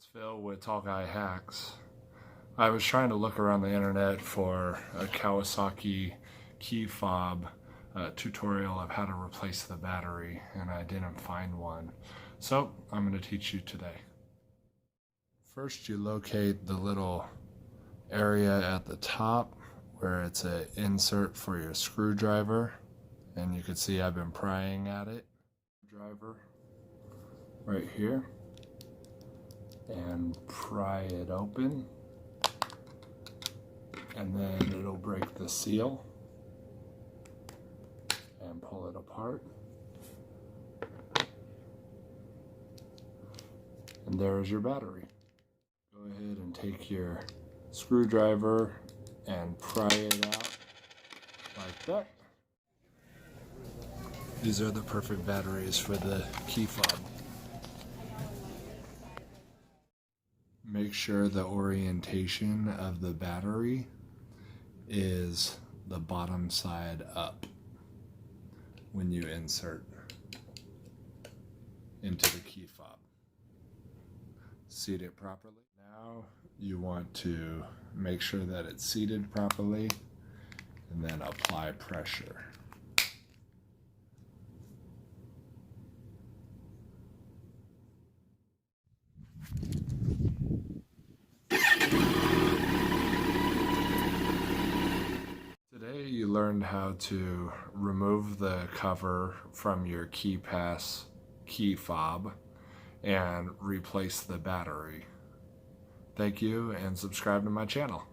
It's filled with tall guy hacks. I was trying to look around the internet for a Kawasaki key fob tutorial of how to replace the battery, and I didn't find one. So I'm going to teach you today. First, you locate the little area at the top where it's an insert for your screwdriver, and you can see I've been prying at it. Driver right here, and pry it open, and then it'll break the seal and pull it apart, and there's your battery. Go ahead and take your screwdriver and pry it out like that. These are the perfect batteries for the key fob. Make sure the orientation of the battery is the bottom side up when you insert into the key fob. Seat it properly. Now you want to make sure that it's seated properly and then apply pressure. Today you learned how to remove the cover from your KIPASS key fob and replace the battery. Thank you, and subscribe to my channel.